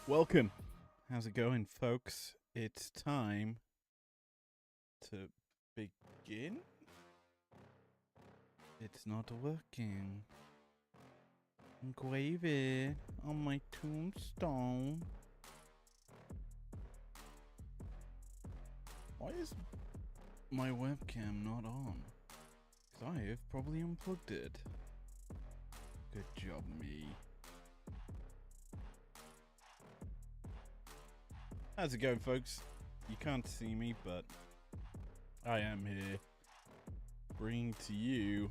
Welcome. How's it going, folks? It's time to begin. It's not working. Engrave it on my tombstone. Why is my webcam not on? Because I have probably unplugged it. Good job, me. How's it going, folks? You can't see me, but I am here, bringing to you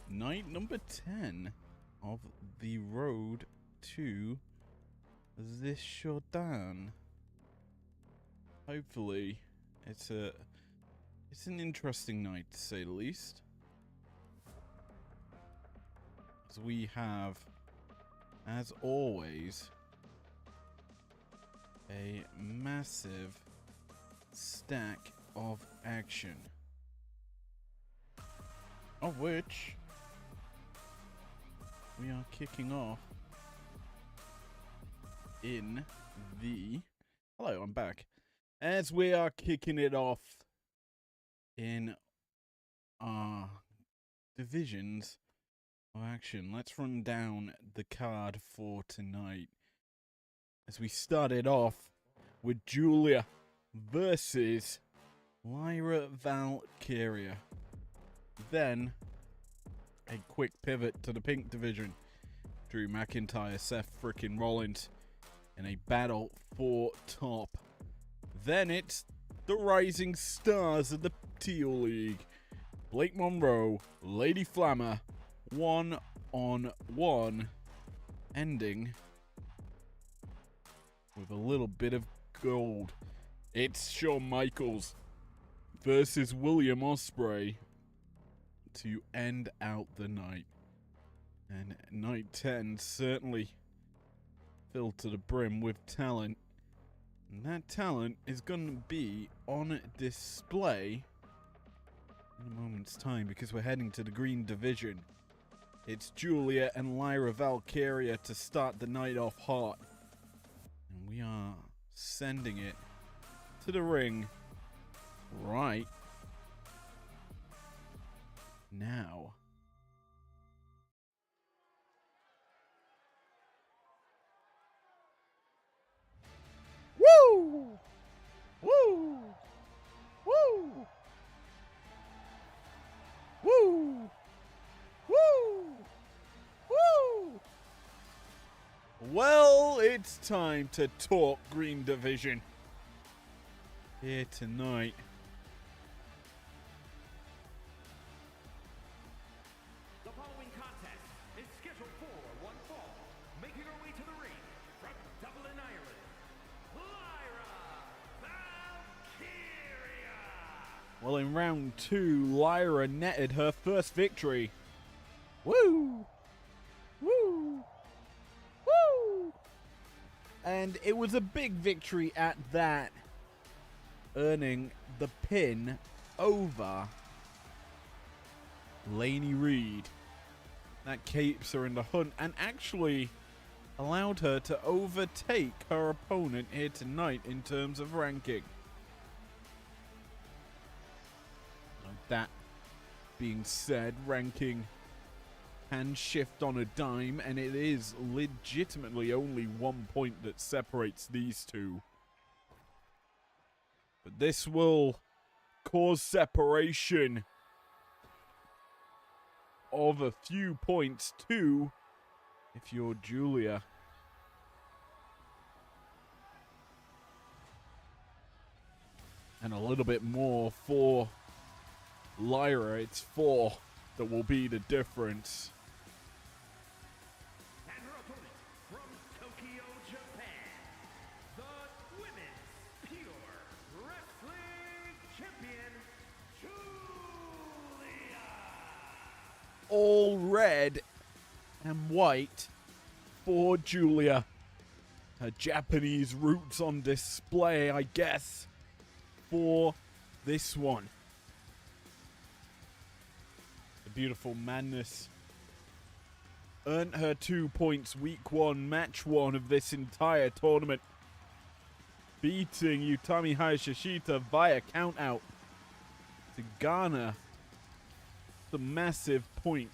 night number 10 of the road to this showdown. Hopefully, it's an interesting night, to say the least. As we have, as always, a massive stack of action, of which we are kicking off in the... Hello, I'm back. As we are kicking it off in our divisions of action, let's run down the card for tonight. As we started off with Julia versus Lyra Valkyria. Then, a quick pivot to the pink division. Drew McIntyre, Seth frickin' Rollins in a battle for top. Then it's the rising stars of the Teal League. Blake Monroe, Lady Flammer, 1-on-1, ending with a little bit of gold. It's Shawn Michaels versus William Ospreay to end out the night. And night 10 certainly filled to the brim with talent. And that talent is going to be on display in a moment's time, because we're heading to the green division. It's Julia and Lyra Valkyria to start the night off hot. And we are sending it to the ring right now. Woo! Woo! Woo! Woo! Woo! Woo! Well, it's time to talk green division here tonight. The following contest is scheduled for one fall. Making her way to the ring from Dublin, Ireland, Lyra Valkyria. Well, in round 2, Lyra netted her first victory. Woo! Woo! Woo! And it was a big victory at that, earning the pin over Lainey Reed. That keeps her in the hunt and actually allowed her to overtake her opponent here tonight in terms of ranking. That being said, ranking can shift on a dime, and it is legitimately only 1 point that separates these two. But this will cause separation of a few points too, if you're Julia. And a little bit more for Lyra. It's 4 that will be the difference. And her opponent from Tokyo, Japan, the Women's Pure Wrestling Champion, Julia. All red and white for Julia. Her Japanese roots on display, I guess, for this one. The beautiful madness earned her 2 points week 1, match 1 of this entire tournament, beating Utami Hayashishita via countout to garner the massive point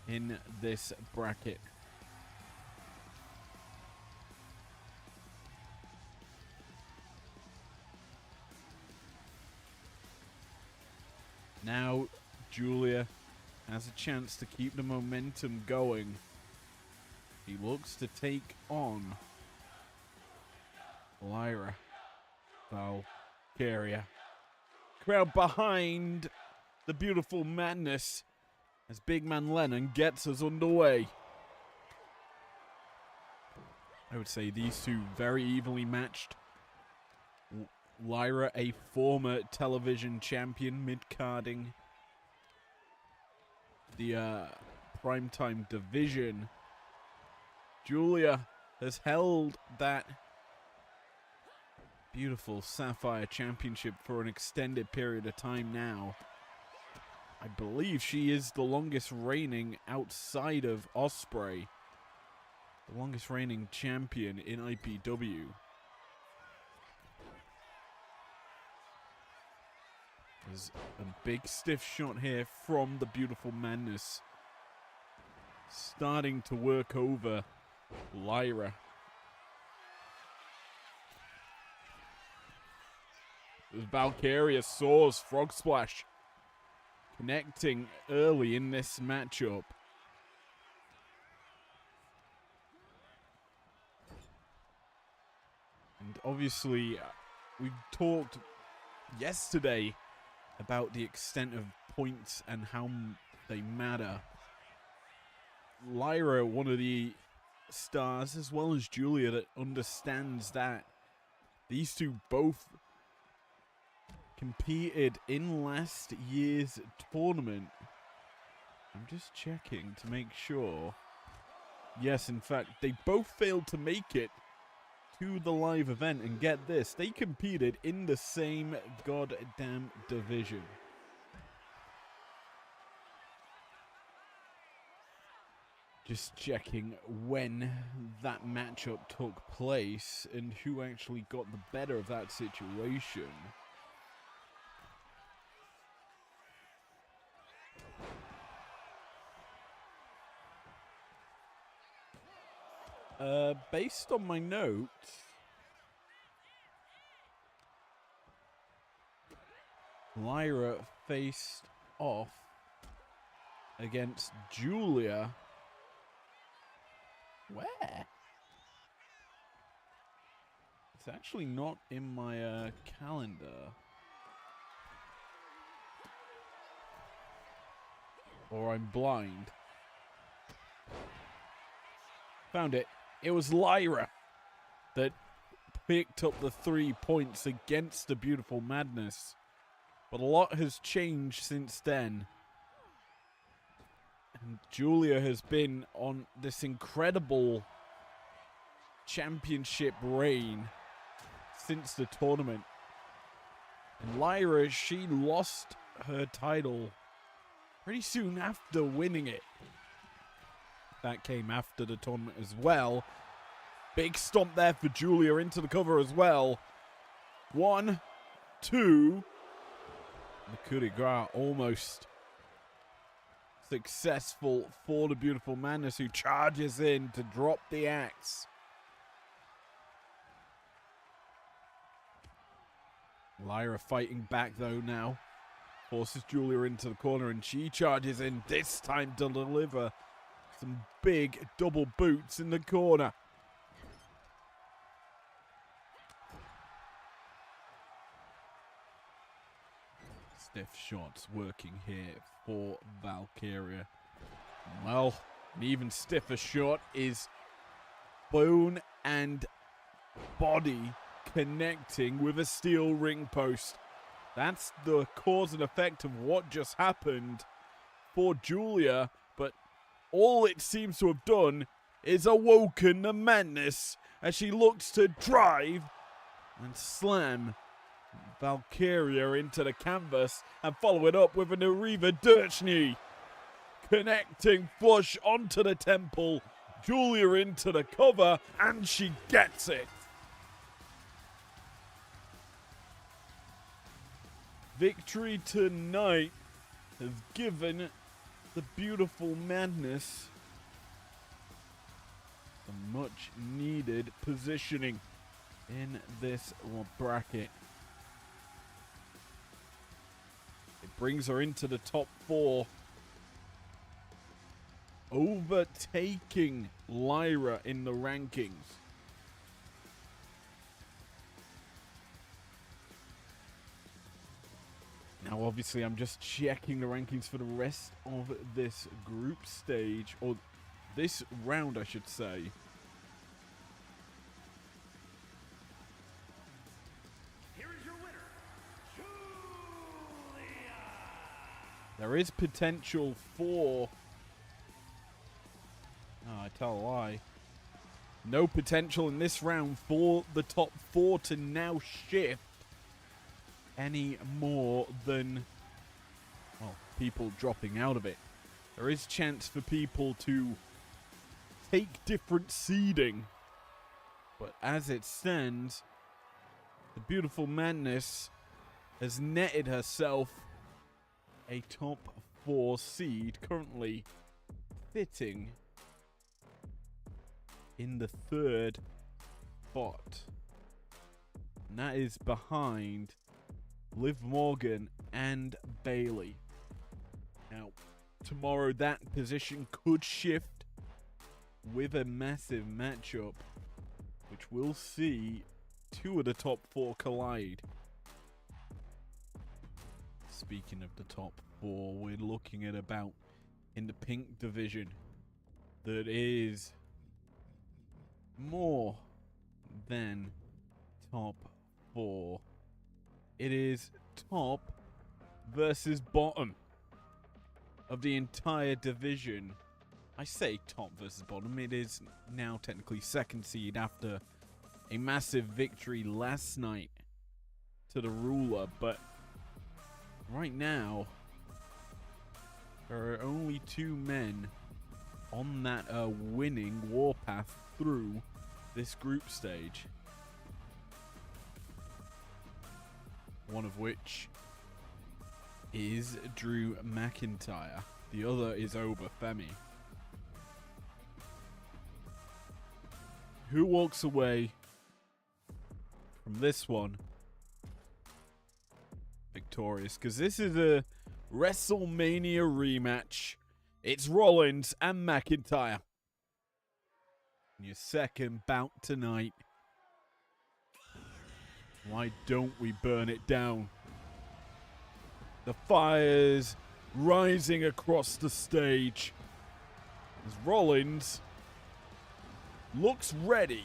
in this bracket. Now Julia has a chance to keep the momentum going. He looks to take on Lyra Valkyria. Crowd behind the beautiful madness as Big Man Lennon gets us underway. I would say these two very evenly matched. Lyra, a former television champion, mid-carding the primetime division. Julia has held that beautiful Sapphire Championship for an extended period of time now. I believe she is the longest reigning outside of Osprey, the longest reigning champion in IPW. There's a big stiff shot here from the beautiful madness, starting to work over Lyra. As Valkyria soars frog splash, connecting early in this matchup. And obviously, we talked yesterday about the extent of points and how they matter. Lyra, one of the stars, as well as Julia, that understands that. These two both competed in last year's tournament. I'm just checking to make sure. Yes, in fact, they both failed to make it to the live event, and get this, they competed in the same goddamn division. Just checking when that matchup took place and who actually got the better of that situation. Based on my notes, Lyra faced off against Julia. Where? It's actually not in my calendar. Or I'm blind. Found it. It was Lyra that picked up the 3 points against the beautiful madness. But a lot has changed since then. And Julia has been on this incredible championship reign since the tournament. And Lyra, she lost her title pretty soon after winning it. That came after the tournament as well. Big stomp there for Julia into the cover as well. 1, 2. The coup de grace almost successful for the beautiful madness, who charges in to drop the axe. Lyra fighting back though now. Forces Julia into the corner, and she charges in this time to deliver some big double boots in the corner. Stiff shots working here for Valkyria. Well, an even stiffer shot is bone and body connecting with a steel ring post. That's the cause and effect of what just happened for Julia, but all it seems to have done is awoken the madness as she looks to drive and slam Valkyria into the canvas and follow it up with an Arriva Dirtschnee. connecting flush onto the temple. Julia into the cover, and she gets it. Victory tonight has given the beautiful Madness some much needed positioning in this bracket. It brings her into the top 4, overtaking Lyra in the rankings. Now, obviously, I'm just checking the rankings for the rest of this group stage, or this round, I should say. Here is your winner, Julia. There is potential for... Oh, I tell a lie. No potential in this round for the top 4 to now shift any more than, well, people dropping out of it. There is chance for people to take different seeding, but as it stands, the beautiful Madness has netted herself a top 4 seed, currently sitting in the 3rd spot, and that is behind Liv Morgan and Bailey. Now, tomorrow that position could shift with a massive matchup, which we'll see 2 of the top 4 collide. Speaking of the top 4, we're looking at about, in the pink division, that is more than top 4. It is top versus bottom of the entire division. I say top versus bottom. It is now technically 2nd seed after a massive victory last night to the ruler. But right now, there are only 2 men on that winning warpath through this group stage. One of which is Drew McIntyre. The other is Obafemi. Who walks away from this one victorious? Because this is a WrestleMania rematch. It's Rollins and McIntyre. In your 2nd bout tonight. Why don't we burn it down? The fires rising across the stage as Rollins looks ready.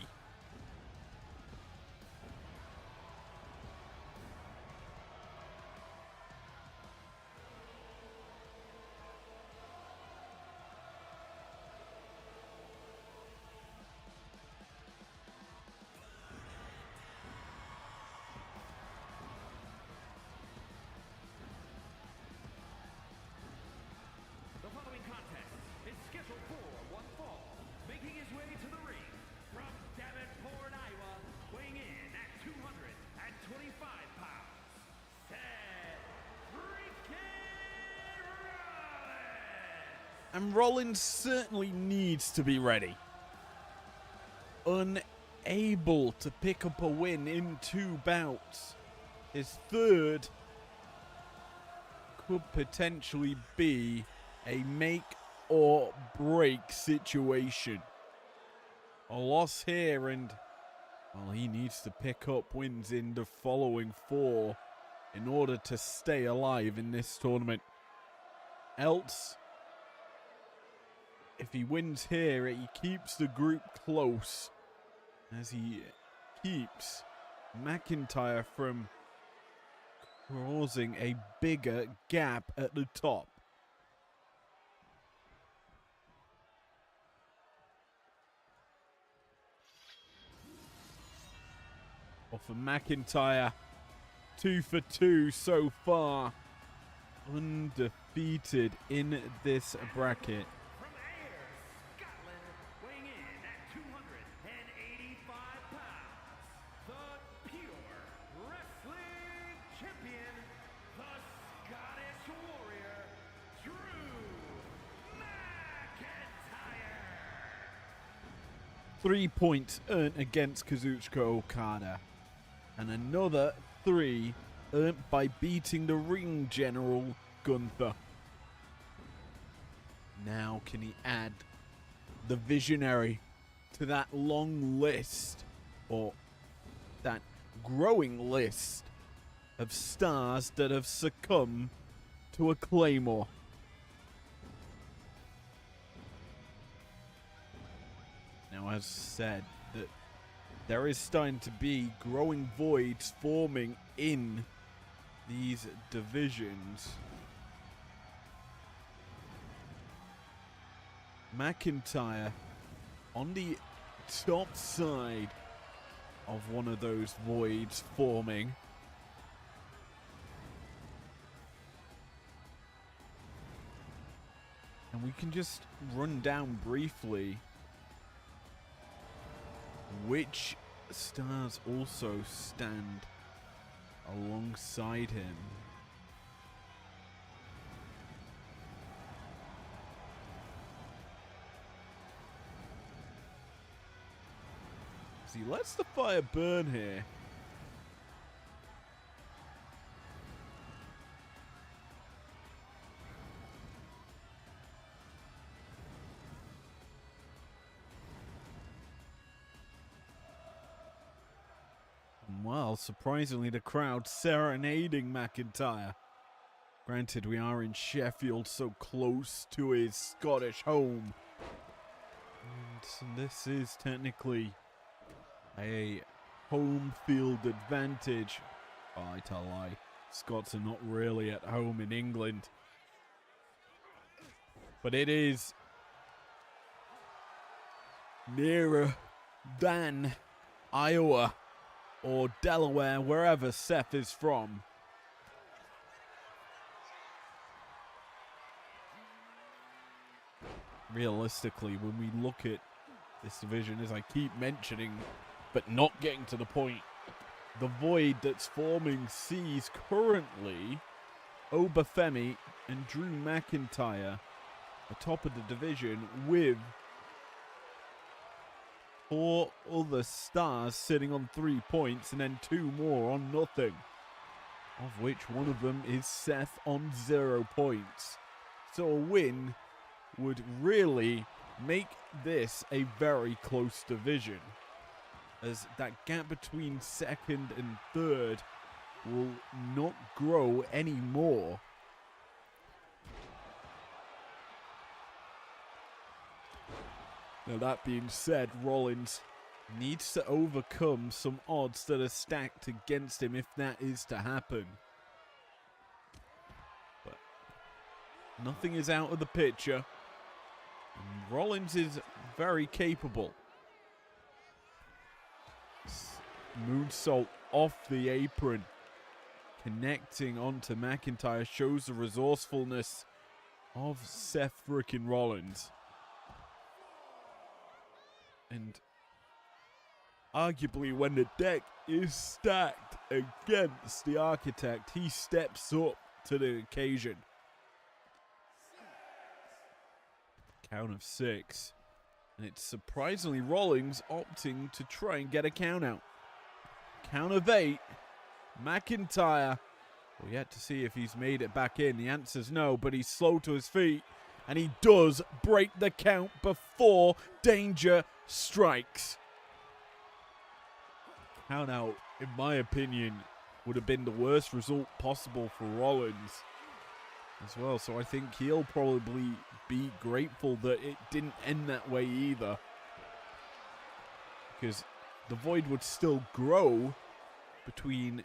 The following contest is scheduled for one fall, making his way to the ring from Davenport, Iowa, weighing in at 225 pounds, Seth freaking Rollins. And Rollins certainly needs to be ready. Unable to pick up a win in 2 bouts. His 3rd could potentially be a make or break situation. A loss here and, well, he needs to pick up wins in the following 4 in order to stay alive in this tournament. Else, if he wins here, he keeps the group close as he keeps McIntyre from causing a bigger gap at the top. Well, for McIntyre, 2 for 2 so far. undefeated in this bracket. From Ayr, Scotland, weighing in at 285 pounds, the Pure Wrestling Champion, the Scottish Warrior, Drew McIntyre. 3 points earned against Kazuchika Okada. And another 3 earned by beating the ring general Gunther. Now can he add the Visionary to that long list, or that growing list of stars that have succumbed to a Claymore? Now, as said, that there is starting to be growing voids forming in these divisions. McIntyre on the top side of one of those voids forming. And we can just run down briefly which stars also stand alongside him. He lets the fire burn here. Well, surprisingly, the crowd serenading McIntyre. Granted, we are in Sheffield, so close to his Scottish home. And this is technically a home field advantage. Oh, I tell a lie. Scots are not really at home in England. But it is nearer than Iowa or Delaware, wherever Seth is from. Realistically, when we look at this division, as I keep mentioning, but not getting to the point, the void that's forming sees currently Obafemi and Drew McIntyre atop of the division, with 4 other stars sitting on 3 points and then 2 more on nothing, of which one of them is Seth on 0 points. So a win would really make this a very close division, as that gap between second and third will not grow anymore. Now, that being said, Rollins needs to overcome some odds that are stacked against him if that is to happen. But nothing is out of the picture. And Rollins is very capable. Moonsault off the apron, connecting onto McIntyre, shows the resourcefulness of Seth frickin' Rollins. And arguably, when the deck is stacked against the Architect, he steps up to the occasion. Count of 6. And it's surprisingly Rollins opting to try and get a count out. Count of 8. McIntyre. We're yet to see if he's made it back in. The answer's no, but he's slow to his feet. And he does break the count before danger strikes. Count out, in my opinion, would have been the worst result possible for Rollins as well. So I think he'll probably be grateful that it didn't end that way either, because the void would still grow between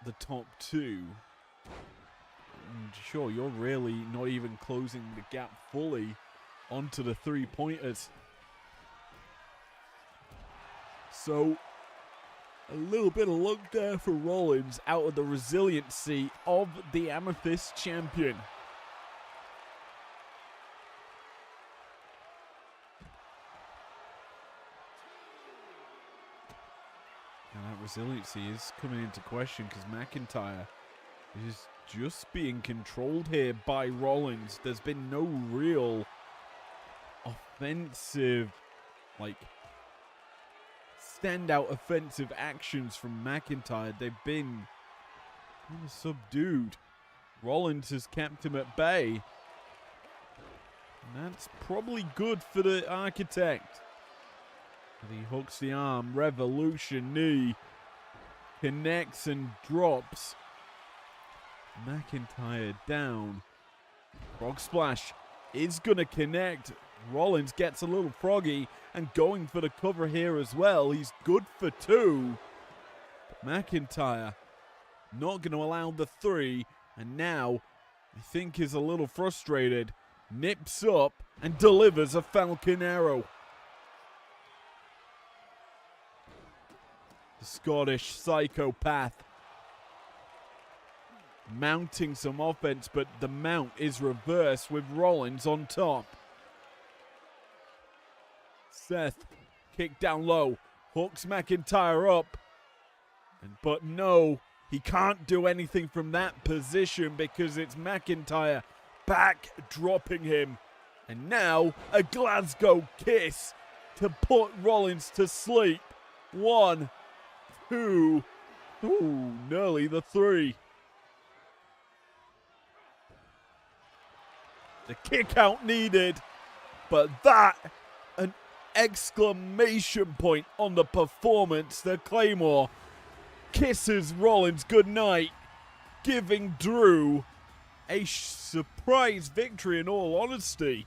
the top 2. And sure, you're really not even closing the gap fully onto the 3-pointers. So A little bit of luck there for Rollins out of the resiliency of the Amethyst champion. And that resiliency is coming into question because McIntyre is just being controlled here by Rollins. There's been no real offensive, like, standout offensive actions from McIntyre. They've been kind of subdued. Rollins has kept him at bay. And that's probably good for the Architect. And he hooks the arm, revolution knee, connects and drops McIntyre down. Frog splash is going to connect. Rollins gets a little froggy and going for the cover here as well. He's good for 2. But McIntyre not going to allow the 3. And now, I think is a little frustrated. Nips up and delivers a Falcon Arrow. The Scottish psychopath mounting some offense, but the mount is reversed with Rollins on top. Seth, kick down low, hooks McIntyre up. But no, he can't do anything from that position because it's McIntyre back dropping him. And now a Glasgow kiss to put Rollins to sleep. 1, 2, ooh, nearly the 3. The kick out needed, but that, an exclamation point on the performance. The Claymore kisses Rollins goodnight, giving Drew a surprise victory in all honesty,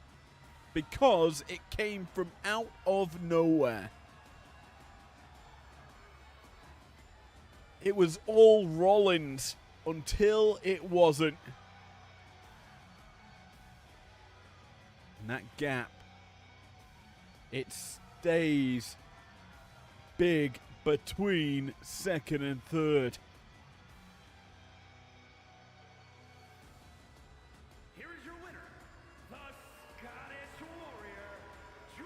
because it came from out of nowhere. It was all Rollins until it wasn't. And that gap, it stays big between second and third. Here is your winner, the Scottish Warrior, Drew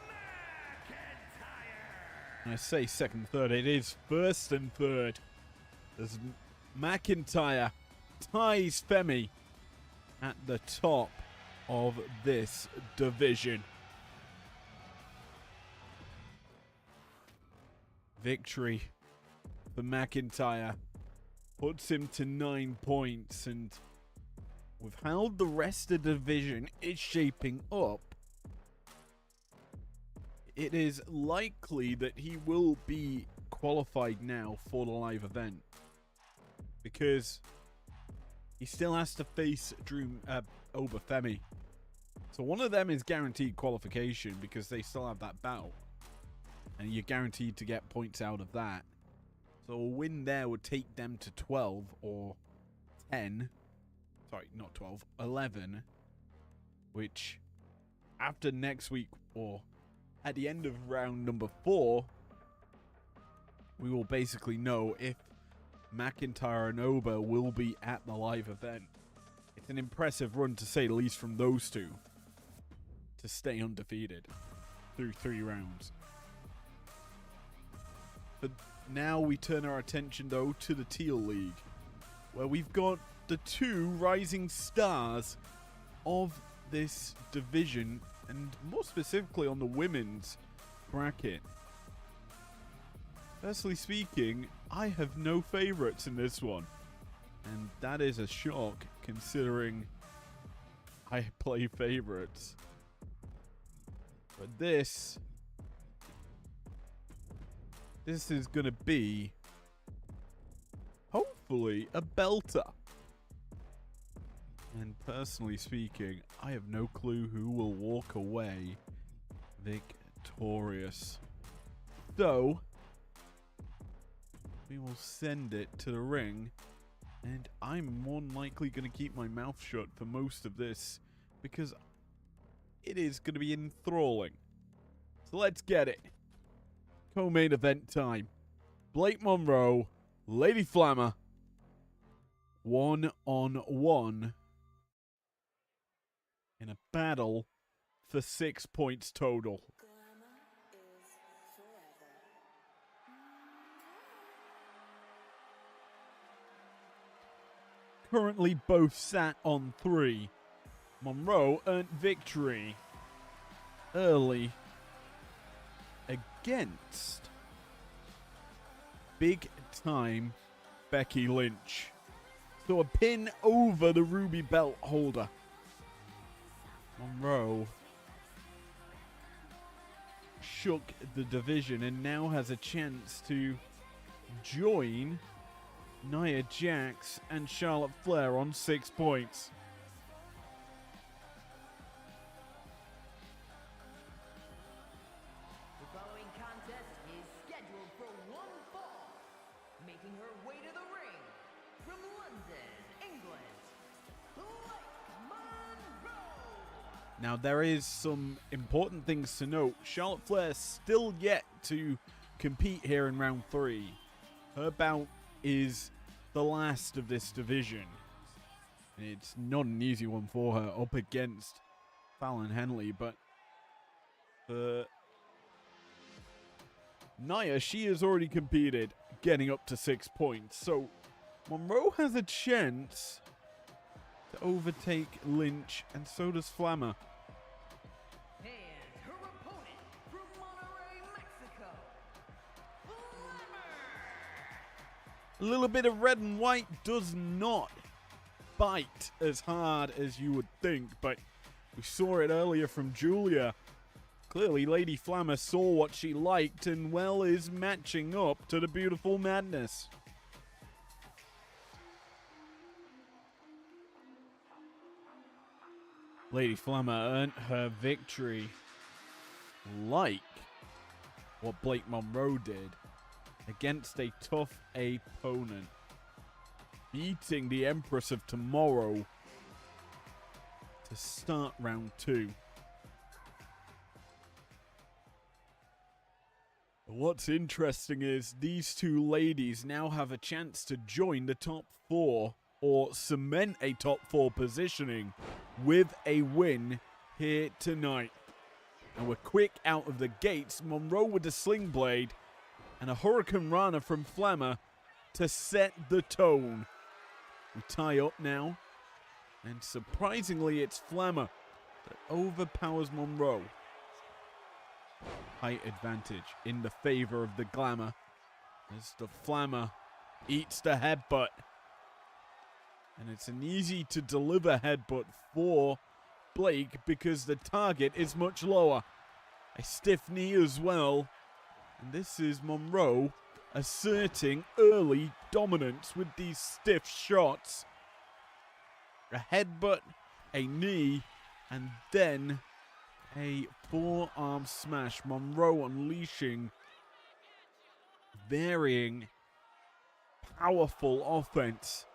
McIntyre. When I say second and third, it is first and third. As McIntyre ties Femi at the top of this division. Victory for McIntyre puts him to 9 points, and with how the rest of the division is shaping up, it is likely that he will be qualified now for the live event, because he still has to face Femi. So one of them is guaranteed qualification because they still have that bout. And you're guaranteed to get points out of that. So a win there would take them to 12 or 10. Sorry, not 12. 11. Which, after next week, or at the end of round number 4, we will basically know if McIntyre and Oba will be at the live event. It's an impressive run, to say the least, from those two to stay undefeated through 3 rounds. But now we turn our attention, though, to the Teal League, where we've got the 2 rising stars of this division, and more specifically on the women's bracket. Personally speaking, I have no favorites in this one, and that is a shock considering I play favorites. But this is going to be, hopefully, a belter. And personally speaking, I have no clue who will walk away victorious. So, we will send it to the ring, and I'm more than likely going to keep my mouth shut for most of this, because it is going to be enthralling. So let's get it. Co-main event time. Blake Monroe, Lady Flammer, 1-on-1 in a battle for 6 points total. Currently both sat on 3. Monroe earned victory early against big time Becky Lynch. So a pin over the ruby belt holder. Monroe shook the division and now has a chance to join Nia Jax and Charlotte Flair on 6 points. The following contest is scheduled for one fall. Making her way to the ring from London, England, Blake Monroe. Now there is some important things to note. Charlotte Flair still yet to compete here in round 3. Her bout is the last of this division. And it's not an easy one for her up against Fallon Henley, but for Nia, she has already competed, getting up to 6 points. So Monroe has a chance to overtake Lynch, and so does Flammer. And her opponent from Monterrey, Mexico, A little bit of red and white does not bite as hard as you would think, but we saw it earlier from Julia. Clearly, Lady Flammer saw what she liked and, well, is matching up to the beautiful madness. Lady Flammer earned her victory like what Blake Monroe did against a tough opponent, beating the Empress of Tomorrow to start round 2. What's interesting is these two ladies now have a chance to join the top 4 or cement a top 4 positioning with a win here tonight. And we're quick out of the gates. Monroe with the sling blade and a Hurricane Rana from Flammer to set the tone. We tie up now, and surprisingly it's Flammer that overpowers Monroe. Height advantage in the favor of the Glamour as the Flammer eats the headbutt. And it's an easy to deliver headbutt for Blake because the target is much lower. A stiff knee as well. And this is Monroe asserting early dominance with these stiff shots. A headbutt, a knee, and then a forearm smash. Monroe unleashing varying, powerful offense.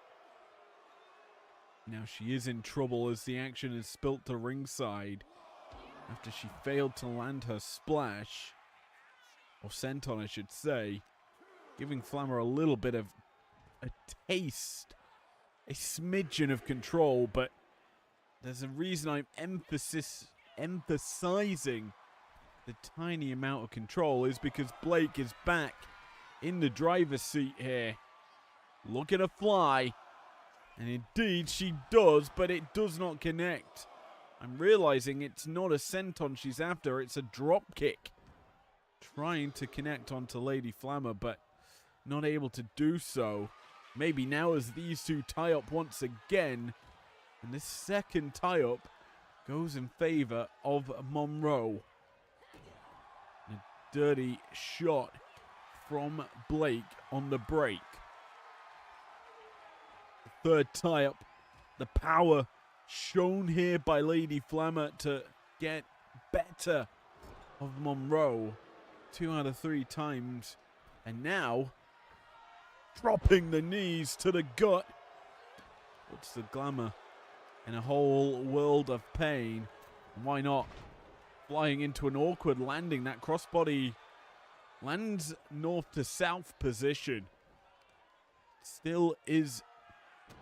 Now she is in trouble as the action is spilt to ringside after she failed to land her splash, or senton I should say, giving Flammer a little bit of a taste, a smidgen of control, but there's a reason I'm emphasizing the tiny amount of control is because Blake is back in the driver's seat here. Look at her fly. And indeed she does, but it does not connect. I'm realizing it's not a senton she's after, it's a drop kick. Trying to connect onto Lady Flammer, but not able to do so. Maybe now as these two tie up once again. And this second tie up goes in favor of Monroe. A dirty shot from Blake on the break. The third tie up. The power shown here by Lady Flammer to get better of Monroe 2 out of 3 times. And now dropping the knees to the gut. Puts the Glamour in a whole world of pain. And why not? Flying into an awkward landing. That crossbody Lands north to south position. Still is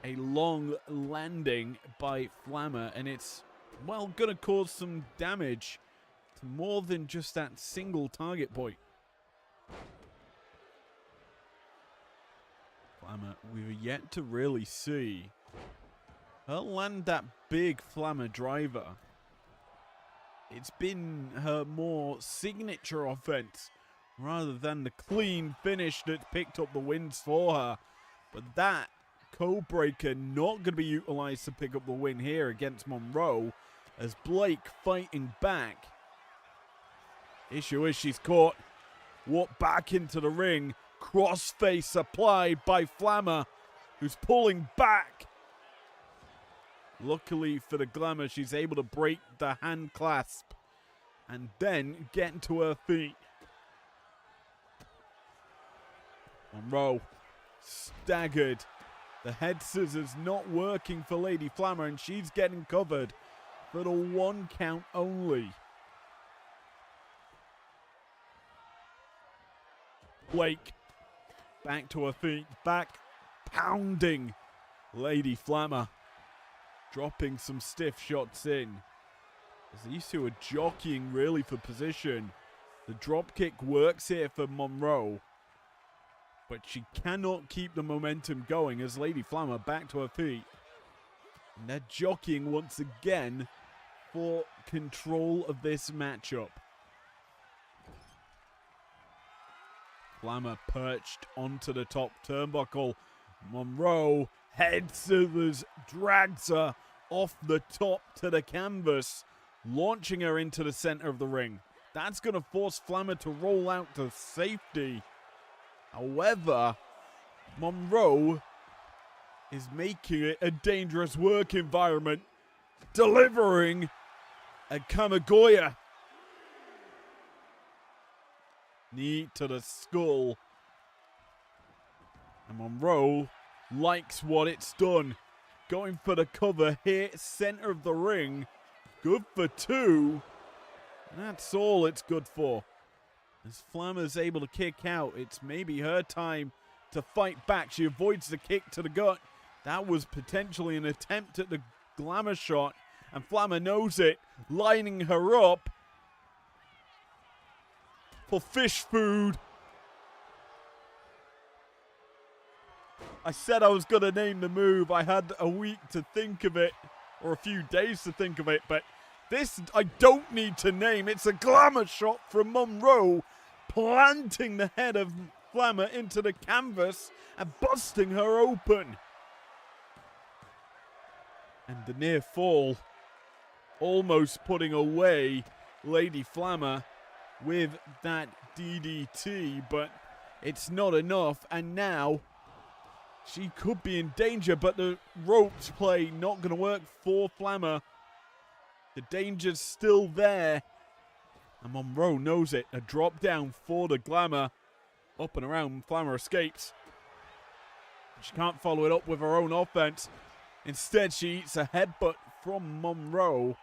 a long landing by Flammer, and it's, well, going to cause some damage to more than just that single target point. Flammer, we've yet to really see her land that big Flammer driver. It's been her more signature offense rather than the clean finish that picked up the wins for her. But that code breaker not going to be utilized to pick up the win here against Monroe, as Blake fighting back. Issue is she's caught. Walked back into the ring. Crossface applied by Flammer, who's pulling back. Luckily for the Glamour, she's able to break the hand clasp and then get to her feet. Monroe staggered. The head scissors not working for Lady Flammer, and she's getting covered for the 1 count only. Blake back to her feet, back pounding Lady Flammer, dropping some stiff shots in. As these two are jockeying really for position. The drop kick works here for Monroe, but she cannot keep the momentum going as Lady Flammer back to her feet. And they're jockeying once again for control of this matchup. Flammer perched onto the top turnbuckle. Monroe head scissors drags her off the top to the canvas, launching her into the center of the ring. That's going to force Flammer to roll out to safety. However, Monroe is making it a dangerous work environment, delivering a Kamigoya. Knee to the skull. And Monroe likes what it's done. Going for the cover here, center of the ring. Good for 2. And that's all it's good for. As Flammer's able to kick out, it's maybe her time to fight back. She avoids the kick to the gut. That was potentially an attempt at the Glamour shot, and Flammer knows it, lining her up for fish food. I said I was going to name the move. I had a week to think of it, or a few days to think of it, but this I don't need to name. It's a Glamour shot from Monroe, planting the head of Flammer into the canvas and busting her open. And the near fall, almost putting away Lady Flammer with that DDT, but it's not enough, and now she could be in danger, but the ropes play not going to work for Flammer. The danger's still there, and Monroe knows it. A drop down for the Glamour. Up and around, Flammer escapes. She can't follow it up with her own offense. Instead, she eats a headbutt from Monroe,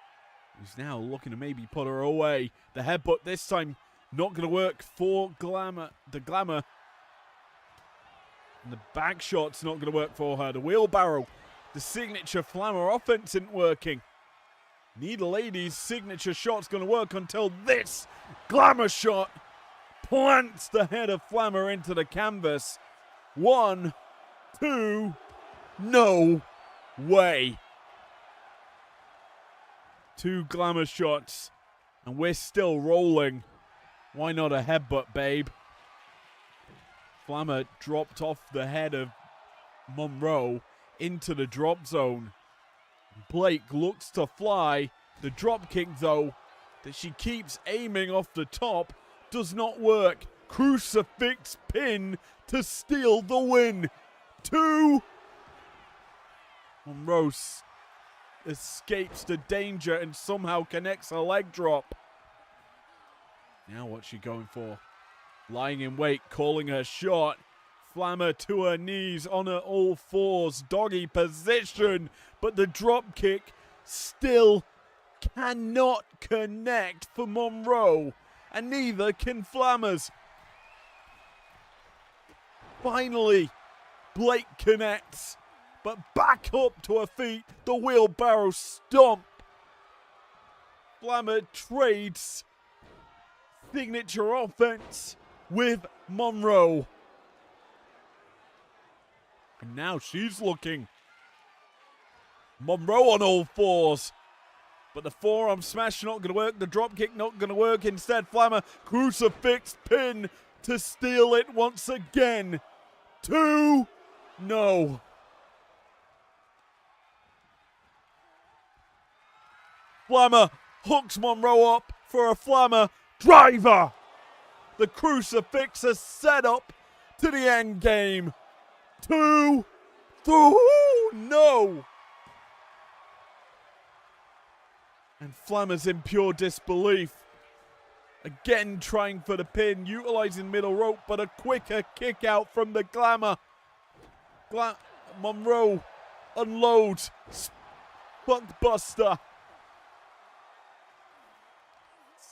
who's now looking to maybe put her away. The headbutt this time not going to work for the Glamour. And the back shot's not going to work for her. The wheelbarrow, the signature Flammer offense isn't working. Neither lady's signature shot's going to work until this Glamour shot plants the head of Flammer into the canvas. 1, 2, no way. 2 Glamour shots, and we're still rolling. Why not a headbutt, babe? Flammer dropped off the head of Monroe into the drop zone. Blake looks to fly. The drop kick, though, that she keeps aiming off the top, does not work. Crucifix pin to steal the win. 2. Monroe escapes the danger and somehow connects a leg drop. Now what's she going for? Lying in wait, calling her shot. Flammer to her knees on her all fours, doggy position, but the drop kick still cannot connect for Monroe, and neither can Flammer's. Finally, Blake connects, but back up to her feet, the wheelbarrow stomp. Flammer trades signature offense with Monroe. And now she's looking. Monroe on all fours. But the forearm smash not going to work. The drop kick not going to work. Instead, Flammer crucifix pin to steal it once again. 2. No. Flammer hooks Monroe up for a Flammer driver. The crucifix is set up to the end game. 2. 3. No. And Flammer's in pure disbelief. Again trying for the pin, utilizing middle rope, but a quicker kick out from the Glamour. Monroe unloads. Spunkbuster.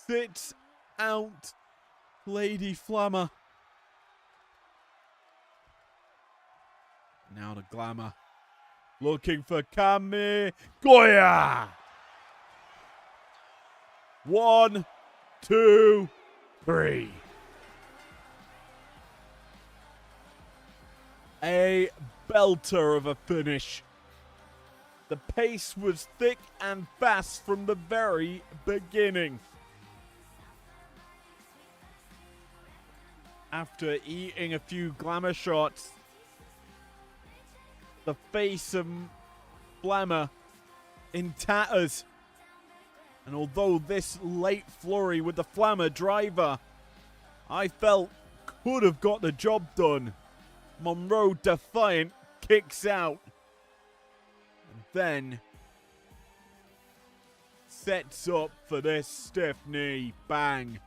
Sits out Lady Flammer. Now the Glamour. Looking for Kami Goya. 1, 2, 3. A belter of a finish. The pace was thick and fast from the very beginning. After eating a few glamour shots, the face of Flammer in tatters. And although this late flurry with the Flammer driver, I felt could have got the job done, Monroe defiant kicks out. And then sets up for this stiff knee. Bang.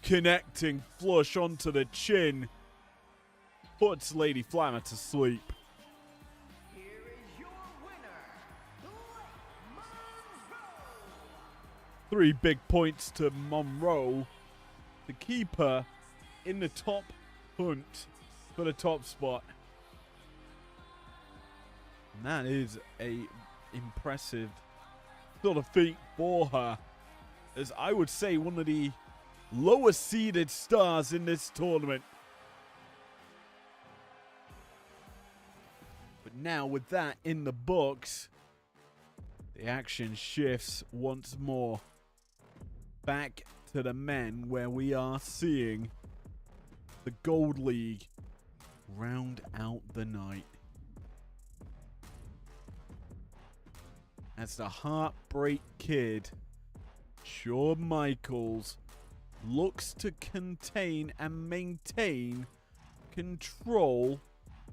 Connecting flush onto the chin. Puts Lady Flammer to sleep. 3 big points to Monroe to keep her in the top hunt for the top spot. And that is a impressive sort of feat for her, as I would say one of the lowest seeded stars in this tournament. But now with that in the books, the action shifts once more. Back to the men, where we are seeing the Gold League round out the night. As the Heartbreak Kid, Shawn Michaels, looks to contain and maintain control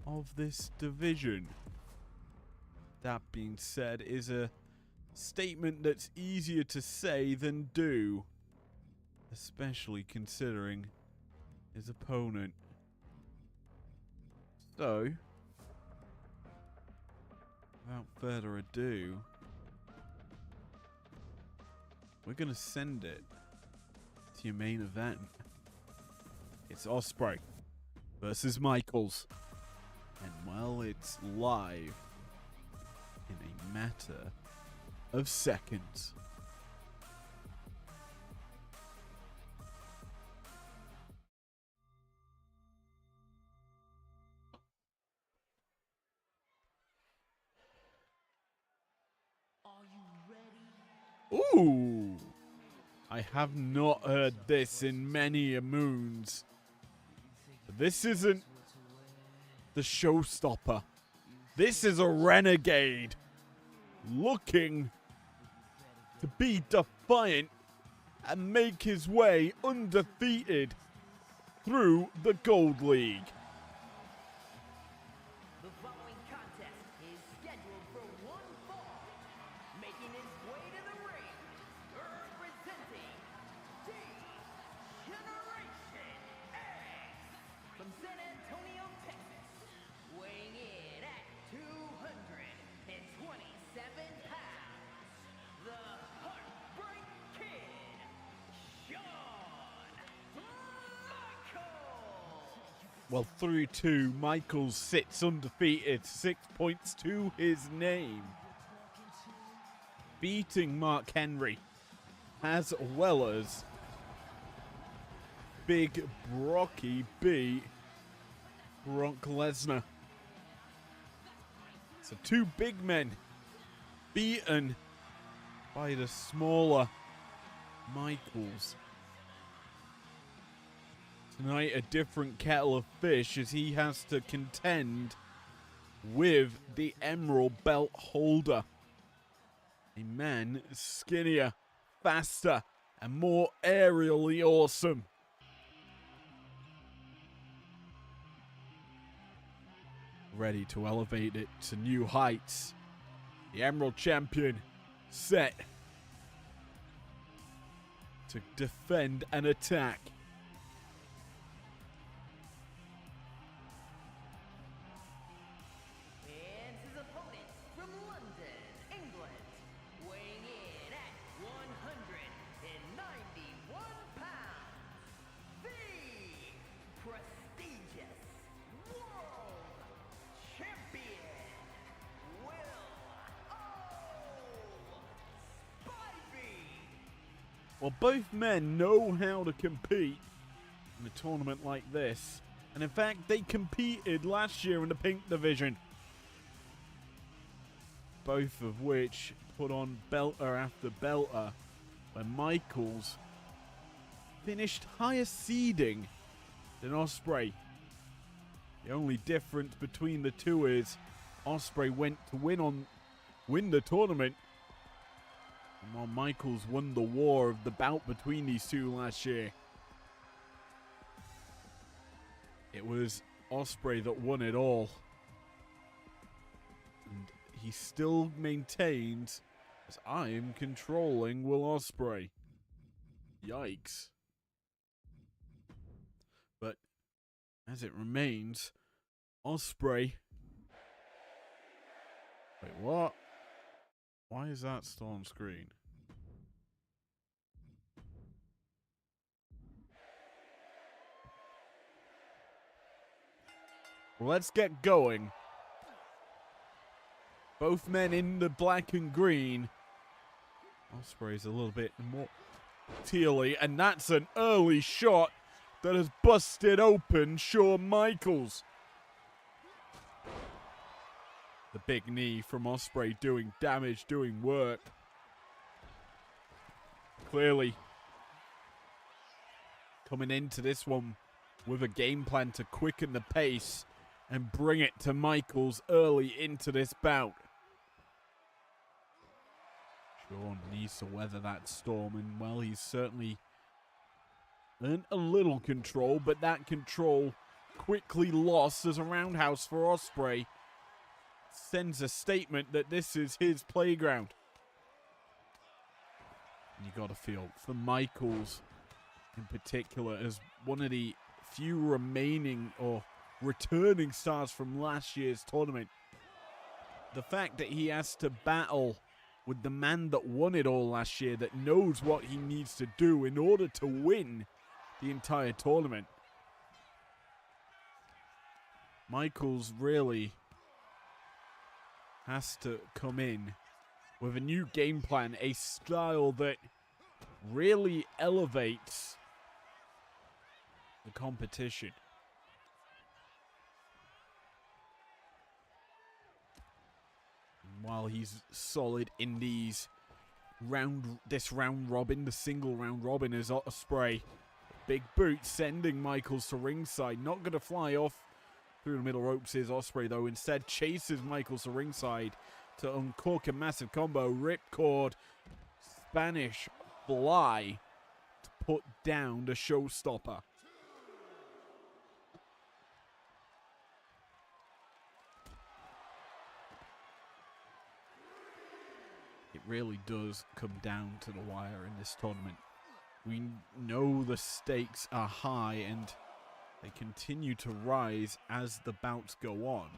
of this division. That being said, is a statement that's easier to say than do, especially considering his opponent. So, without further ado, we're gonna send it to your main event. It's Ospreay versus Michaels, and well, it's live in a matter of seconds. Are you ready? Ooh! I have not heard this in many a moons. But this isn't the showstopper. This is a renegade looking to be defiant and make his way undefeated through the Gold League. The following contest is scheduled for one fall. Making his way to the ring, representing Generation X from San Antonio, Texas, weighing in at 227 pounds, the Heartbreak Kid, Shawn Michaels. Well, through 2, Michaels sits undefeated, 6 points to his name. Beating Mark Henry, as well as Big Brocky beat Brock Lesnar. So 2 big men beaten by the smaller Michaels. Tonight, a different kettle of fish as he has to contend with the Emerald Belt holder. A man skinnier, faster, and more aerially awesome. Ready to elevate it to new heights. The Emerald Champion set to defend and attack. And his opponent from London, England, weighing in at 191 pounds, the prestigious World Champion, Will O'Spivey. Well, both men know how to compete in a tournament like this. And in fact, they competed last year in the pink division. Both of which put on belter after belter, where Michaels finished higher seeding than Ospreay. The only difference between the two is Ospreay went to win the tournament, while Michaels won the war of the bout between these two last year. It was Ospreay that won it all. And he still maintains, as I am controlling Will Ospreay. Yikes. But as it remains, Ospreay. Wait, what? Why is that still on screen? Well, let's get going. Both men in the black and green. Ospreay's a little bit more tealy, and that's an early shot that has busted open Shawn Michaels. The big knee from Ospreay doing damage, doing work. Clearly coming into this one with a game plan to quicken the pace and bring it to Michaels early into this bout. Shawn needs to weather that storm, and well, he's certainly earned a little control, but that control quickly lost as a roundhouse for Ospreay sends a statement that this is his playground. And you gotta feel for Michaels in particular as one of the few remaining or returning stars from last year's tournament. The fact that he has to battle with the man that won it all last year, that knows what he needs to do in order to win the entire tournament. Michaels really has to come in with a new game plan, a style that really elevates the competition. And while he's solid in this round robin, the single round robin, is Ospreay. Big boot sending Michaels to ringside. Not going to fly off through the middle ropes is Ospreay, though. Instead chases Michaels to ringside to uncork a massive combo. Ripcord, Spanish fly to put down the showstopper. It really does come down to the wire in this tournament. We know the stakes are high and they continue to rise as the bouts go on.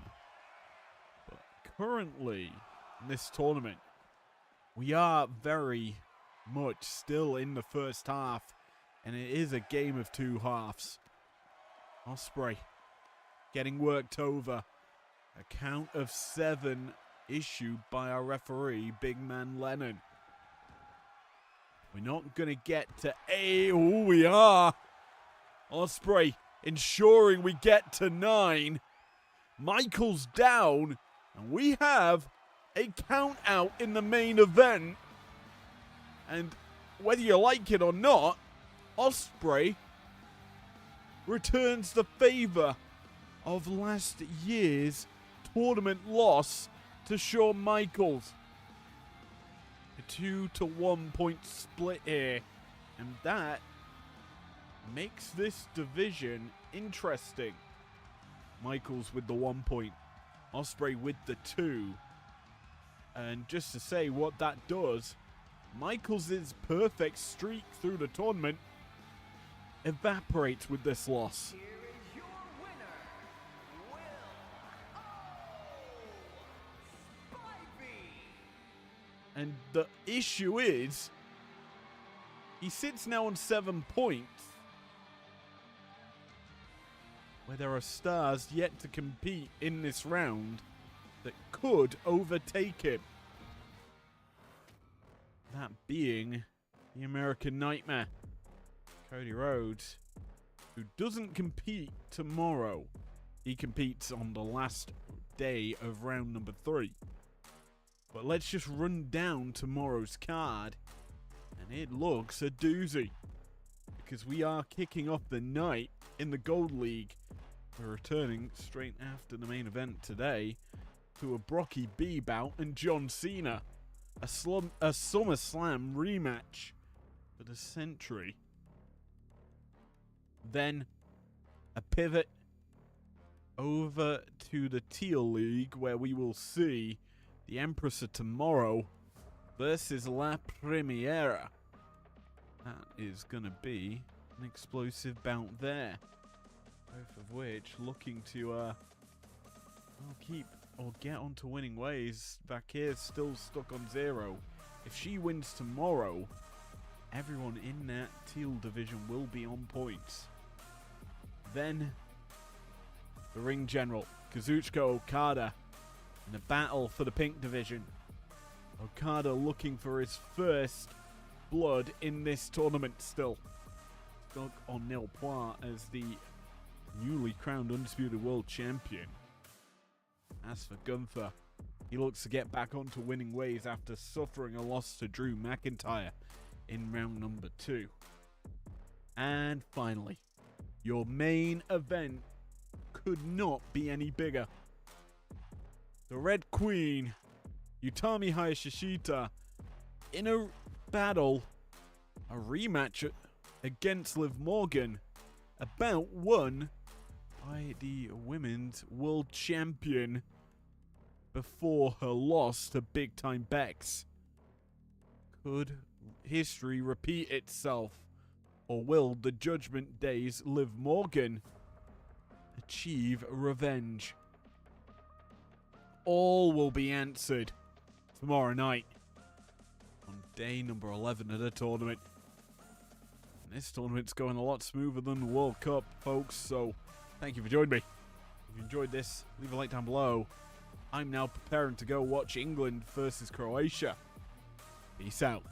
But currently in this tournament, we are very much still in the first half, and it is a game of two halves. Ospreay getting worked over. A count of 7 issued by our referee, Big Man Lennon. We're not going to get to 8. Oh, we are. Ospreay ensuring we get to 9. Michaels down. And we have a count out in the main event. And whether you like it or not, Ospreay returns the favor of last year's tournament loss to Shawn Michaels. A 2-to-1 point split here. And that makes this division interesting. Michaels with the 1 point. Ospreay with the 2. And just to say what that does, Michaels' perfect streak through the tournament evaporates with this loss. Here is your winner, Will Spivey. And the issue is, he sits now on 7 points, where there are stars yet to compete in this round that could overtake him. That being the American Nightmare, Cody Rhodes, who doesn't compete tomorrow. He competes on the last day of round number 3. But let's just run down tomorrow's card, and it looks a doozy, because we are kicking off the night in the Gold League. We're returning straight after the main event today to a Brocky B bout and John Cena. A SummerSlam rematch for the century. Then a pivot over to the Teal League, where we will see the Empress of Tomorrow versus La Premiera. That is going to be an explosive bout there. Both of which looking to keep or get onto winning ways. Vakir's still stuck on 0. If she wins tomorrow, everyone in that Teal division will be on points. Then the ring general, Kazuchika Okada, in a battle for the pink division. Okada looking for his first blood in this tournament still. Stuck on nil point as the newly crowned Undisputed World Champion. As for Gunther, he looks to get back onto winning ways after suffering a loss to Drew McIntyre in round number 2. And finally, your main event could not be any bigger. The Red Queen, Utami Hayashishita, in a battle, a rematch against Liv Morgan, a bout won by the Women's World Champion before her loss to Big Time Bex. Could history repeat itself, or will the Judgment Day's Liv Morgan achieve revenge? All will be answered tomorrow night on day number 11 of the tournament. And this tournament's going a lot smoother than the World Cup, folks, so thank you for joining me. If you enjoyed this, leave a like down below. I'm now preparing to go watch England versus Croatia. Peace out.